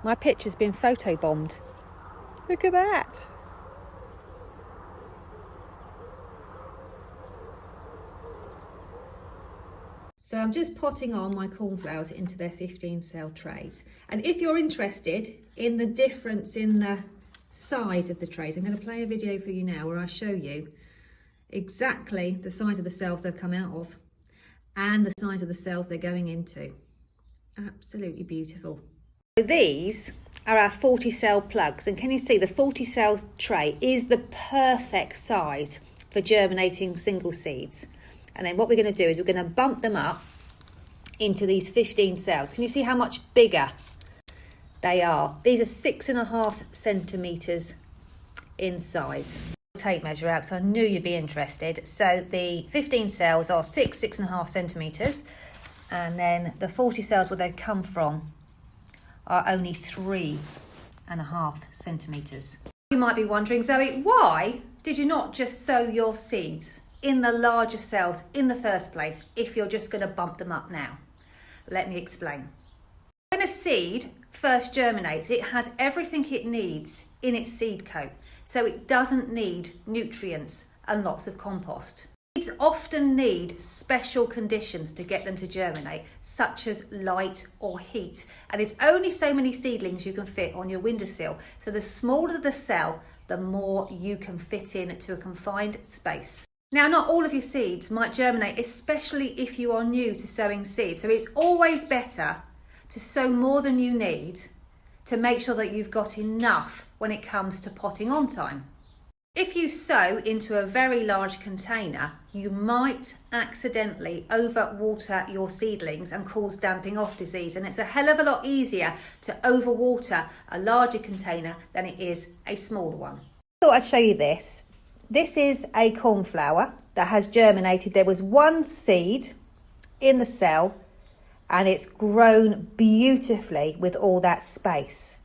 My picture's been photobombed. Look at that. So I'm just potting on my cornflowers into their 15 cell trays. And if you're interested in the difference in the size of the trays, I'm going to play a video for you now where I show you exactly the size of the cells they've come out of and the size of the cells they're going into. Absolutely beautiful. So these are our 40 cell plugs, and can you see the 40 cell tray is the perfect size for germinating single seeds. And then what we're going to do is we're going to bump them up into these 15 cells. Can you see how much bigger they are? These are 6.5 centimetres in size. Tape measure out, so I knew you'd be interested. So the 15 cells are 6.5 centimetres, and then the 40 cells where they've come from are only 3.5 centimetres. You might be wondering, Zoe, why did you not just sow your seeds in the larger cells in the first place if you're just going to bump them up now? Let me explain. When a seed first germinates, it has everything it needs in its seed coat, so it doesn't need nutrients and lots of compost. Seeds often need special conditions to get them to germinate, such as light or heat, and there's only so many seedlings you can fit on your windowsill, so the smaller the cell, the more you can fit in to a confined space. Now, not all of your seeds might germinate, especially if you are new to sowing seeds. So it's always better to sow more than you need to make sure that you've got enough when it comes to potting on time. If you sow into a very large container, you might accidentally overwater your seedlings and cause damping off disease. And it's a hell of a lot easier to overwater a larger container than it is a smaller one. I thought I'd show you this. This is a cornflower that has germinated. There was one seed in the cell and it's grown beautifully with all that space.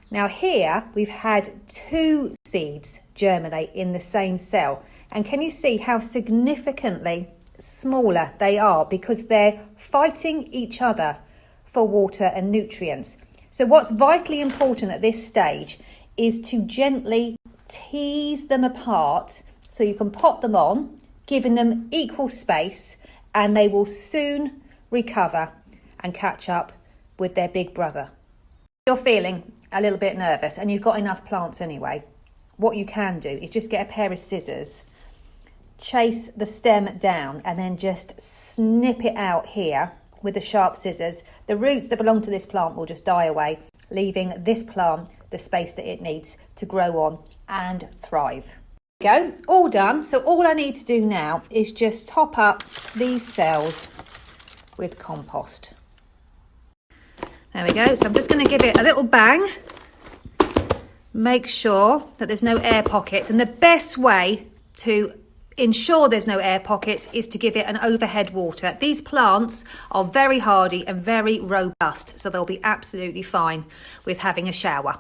Now here we've had 2 seeds germinate in the same cell, and can you see how significantly smaller they are because they're fighting each other for water and nutrients. So what's vitally important at this stage is to gently tease them apart so you can pot them on, giving them equal space, and they will soon recover and catch up with their big brother. If you're feeling a little bit nervous and you've got enough plants anyway, what you can do is just get a pair of scissors, chase the stem down and then just snip it out here with the sharp scissors. The roots that belong to this plant will just die away, leaving this plant the space that it needs to grow on and thrive. Go, all done. So all I need to do now is just top up these cells with compost. There we go. So I'm just going to give it a little bang. Make sure that there's no air pockets, and the best way to ensure there's no air pockets is to give it an overhead water. These plants are very hardy and very robust, so they'll be absolutely fine with having a shower.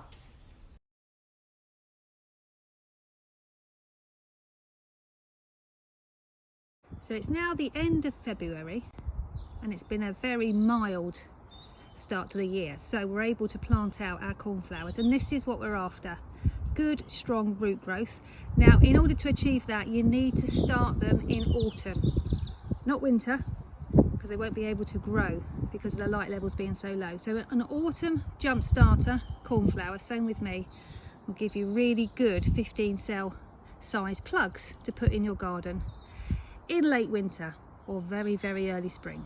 So it's now the end of February and it's been a very mild start to the year, so we're able to plant out our cornflowers, and this is what we're after: good strong root growth. Now in order to achieve that you need to start them in autumn, not winter, because they won't be able to grow because of the light levels being so low. So an autumn jump starter cornflower sown with me will give you really good 15 cell size plugs to put in your garden in late winter or very early spring.